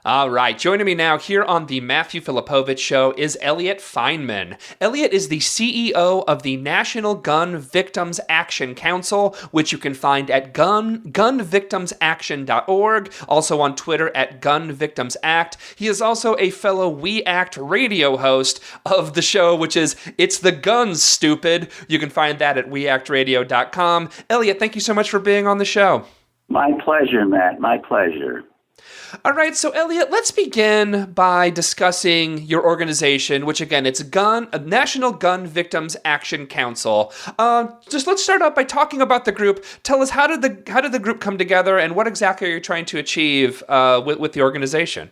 All right, joining me now here on the Matthew Filipowicz Show is Elliot Fineman. Elliot is the CEO of the National Gun Victims Action Council, which you can find at gunvictimsaction.org, also on Twitter at Gun Victims Act. He is also a fellow We Act radio host of the show, which is It's the Guns, Stupid. You can find that at weactradio.com. Elliot, thank you so much for being on the show. My pleasure, Matt. My pleasure. All right, so Elliot, let's begin by discussing your organization, which again, it's National Gun Victims Action Council. Let's start out by talking about the group. Tell us, how did the group come together, and what exactly are you trying to achieve with the organization?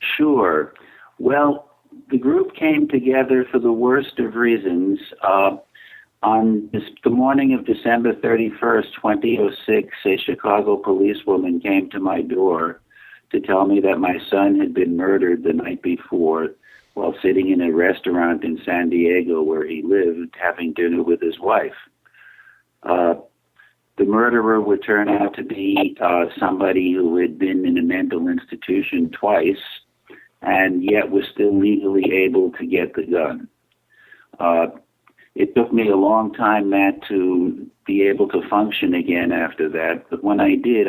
Sure. Well, the group came together for the worst of reasons. On the morning of December 31st, 2006, a Chicago policewoman came to my door to tell me that my son had been murdered the night before while sitting in a restaurant in San Diego where he lived, having dinner with his wife. The murderer would turn out to be somebody who had been in a mental institution twice and yet was still legally able to get the gun. It took me a long time, Matt, to be able to function again after that. But when I did,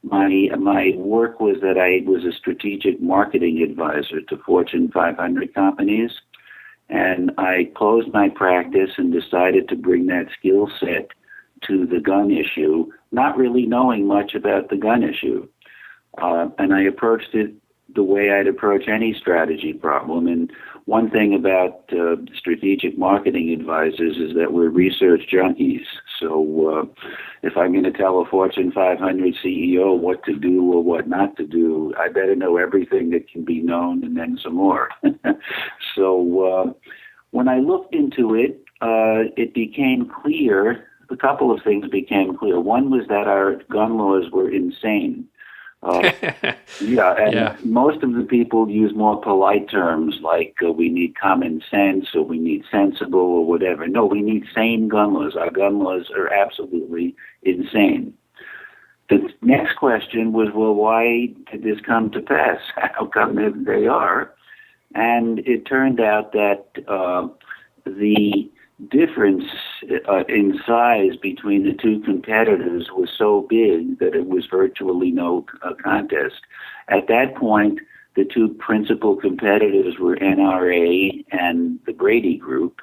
my work was that I was a strategic marketing advisor to Fortune 500 companies. And I closed my practice and decided to bring that skill set to the gun issue, not really knowing much about the gun issue. And I approached it the way I'd approach any strategy problem. And one thing about strategic marketing advisors is that we're research junkies. So if I'm going to tell a Fortune 500 CEO what to do or what not to do, I better know everything that can be known and then some more. So when I looked into it, it became clear, a couple of things became clear. One was that our gun laws were insane. Most of the people use more polite terms like we need common sense or we need sensible or whatever. No, we need sane gun laws. Our gun laws are absolutely insane. The next question was, well, why did this come to pass? How come they are? And it turned out that the difference in size between the two competitors was so big that it was virtually no contest. At that point, the two principal competitors were NRA and the Brady Group.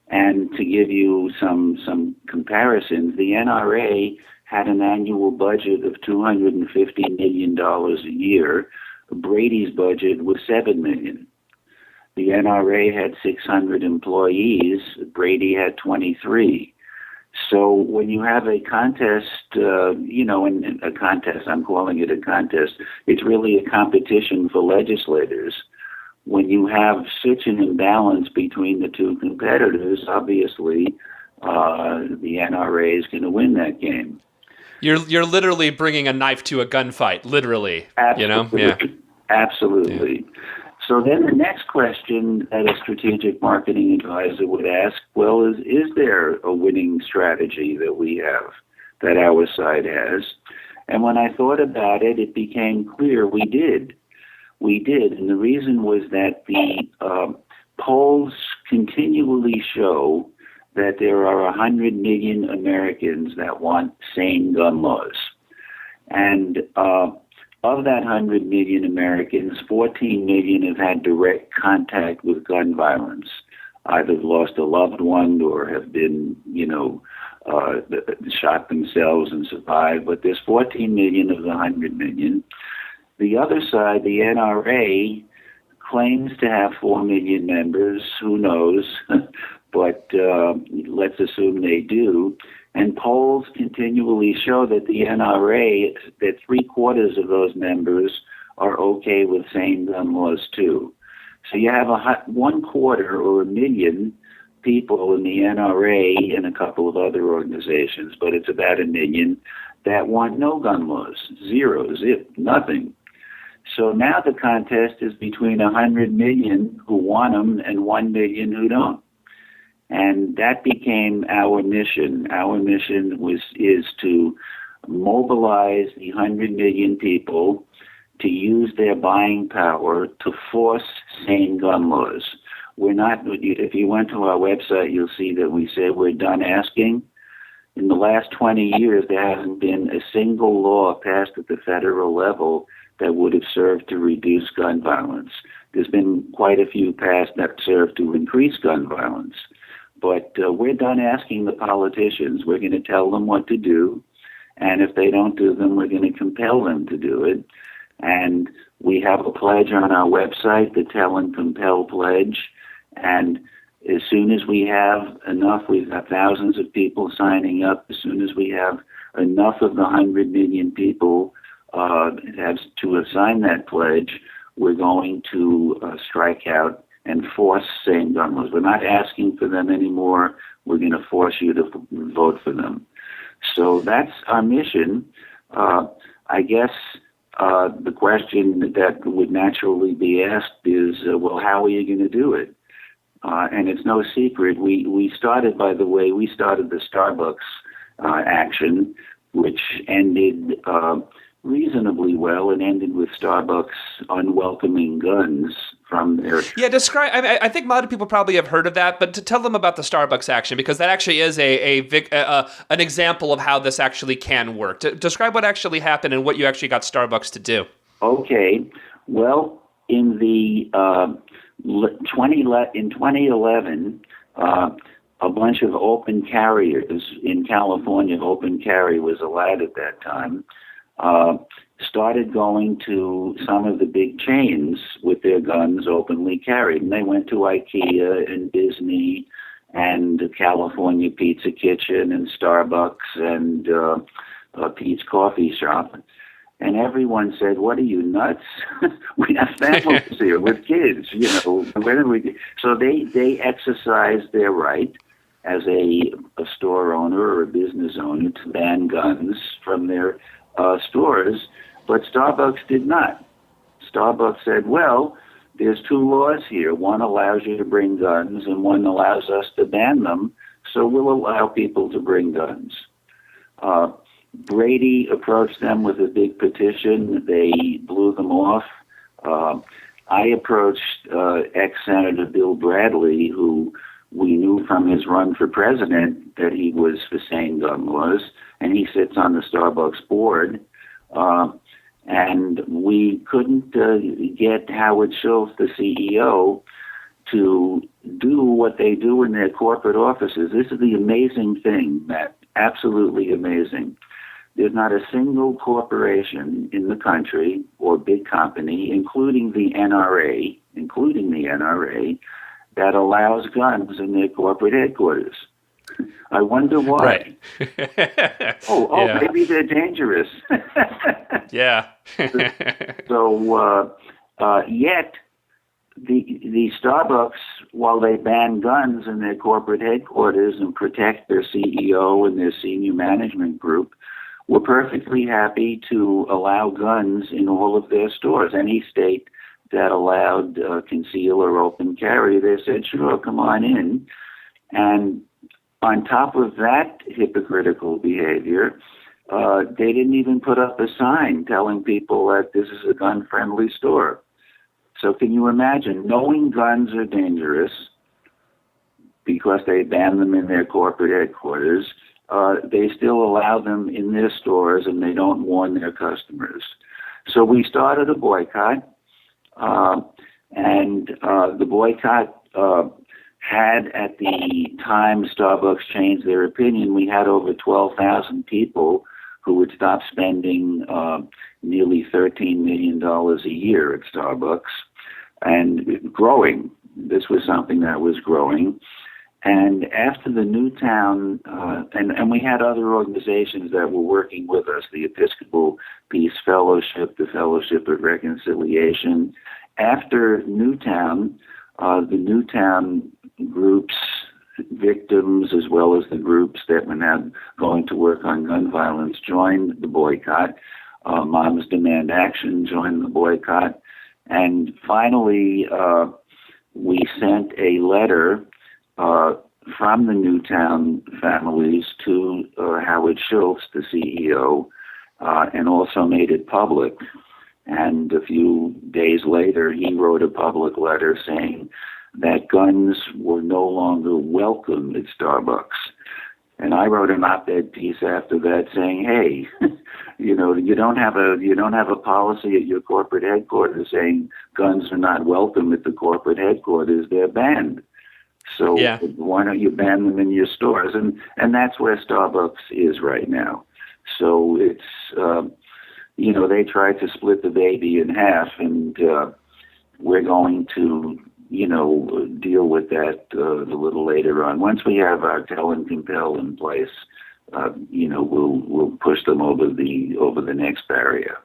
And to give you some comparisons, the NRA had an annual budget of $250 million a year. Brady's budget was $7 million. The NRA had 600 employees. Brady had 23. So when you have a contest, in a contest, I'm calling it a contest, it's really a competition for legislators. When you have such an imbalance between the two competitors, obviously the NRA is going to win that game. You're literally bringing a knife to a gunfight, literally. Absolutely. Yeah. Absolutely. Yeah. So then the next question that a strategic marketing advisor would ask, well, is there a winning strategy that we have, that our side has? And when I thought about it, it became clear we did. We did. And the reason was that the polls continually show that there are 100 million Americans that want sane gun laws. And of that 100 million Americans, 14 million have had direct contact with gun violence, either lost a loved one or have been, shot themselves and survived. But there's 14 million of the 100 million. The other side, the NRA, claims to have 4 million members. Who knows? But let's assume they do. And polls continually show that the NRA, that 3/4 of those members are okay with sane gun laws too. So you have 1/4 or 1 million people in the NRA and a couple of other organizations, but it's about 1 million that want no gun laws. Zero, zip, nothing. So now the contest is between 100 million who want them and 1 million who don't. And that became our mission. Our mission is to mobilize the 100 million people to use their buying power to force sane gun laws. We're not, if you went to our website, you'll see that we say we're done asking. In the last 20 years, there hasn't been a single law passed at the federal level that would have served to reduce gun violence. There's been quite a few passed that serve to increase gun violence. But we're done asking the politicians. We're going to tell them what to do. And if they don't do them, we're going to compel them to do it. And we have a pledge on our website, the Tell and Compel Pledge. And as soon as we have enough, we've got thousands of people signing up. As soon as we have enough of the 100 million people to have signed that pledge, we're going to strike out and force sane gun laws. We're not asking for them anymore. We're going to force you to vote for them. So that's our mission. I guess the question that would naturally be asked is, well, how are you going to do it? And it's no secret. We started the Starbucks action, which ended reasonably well. It ended with Starbucks unwelcoming guns from their... Yeah, describe... I think a lot of people probably have heard of that, but to tell them about the Starbucks action, because that actually is an example of how this actually can work. Describe what actually happened and what you actually got Starbucks to do. Okay. Well, in 2011, a bunch of open carriers in California, open carry was allowed at that time, started going to some of the big chains with their guns openly carried. And they went to IKEA and Disney and California Pizza Kitchen and Starbucks and Pete's Coffee Shop. And everyone said, "What are you, nuts? We have families here with kids, you know. Where do we?" So they exercised their right as a store owner or a business owner to ban guns from their stores, but Starbucks did not. Starbucks said, "Well, there's two laws here. One allows you to bring guns, and one allows us to ban them. So we'll allow people to bring guns." Brady approached them with a big petition. They blew them off. I approached ex-Senator Bill Bradley, who we knew from his run for president that he was for sane gun laws, and he sits on the Starbucks board. And we couldn't get Howard Schultz, the CEO, to do what they do in their corporate offices. This is the amazing thing, Matt, absolutely amazing. There's not a single corporation in the country or big company, including the NRA, that allows guns in their corporate headquarters. I wonder why. Right. Yeah. Maybe they're dangerous. Yeah. So yet the Starbucks, while they ban guns in their corporate headquarters and protect their CEO and their senior management group, were perfectly happy to allow guns in all of their stores. Any state that allowed conceal or open carry, they said, "Sure, come on in." And on top of that hypocritical behavior, they didn't even put up a sign telling people that this is a gun-friendly store. So can you imagine, knowing guns are dangerous because they ban them in their corporate headquarters, they still allow them in their stores and they don't warn their customers. So we started a boycott, and the boycott had, at the time Starbucks changed their opinion, we had over 12,000 people who would stop spending nearly $13 million a year at Starbucks, and growing. This was something that was growing. And after the Newtown, and we had other organizations that were working with us, the Episcopal Peace Fellowship, the Fellowship of Reconciliation. After Newtown, the Newtown groups, victims, as well as the groups that were now going to work on gun violence, joined the boycott. Moms Demand Action joined the boycott. And finally, we sent a letter from the Newtown families to Howard Schultz, the CEO, and also made it public. And a few days later, he wrote a public letter saying that guns were no longer welcome at Starbucks. And I wrote an op-ed piece after that saying, "Hey, you don't have a policy at your corporate headquarters saying guns are not welcome at the corporate headquarters. They're banned. So why don't you ban them in your stores?" And that's where Starbucks is right now. So it's they tried to split the baby in half, and we're going to deal with that a little later on. Once we have our tell and compel in place, we'll push them over the next barrier.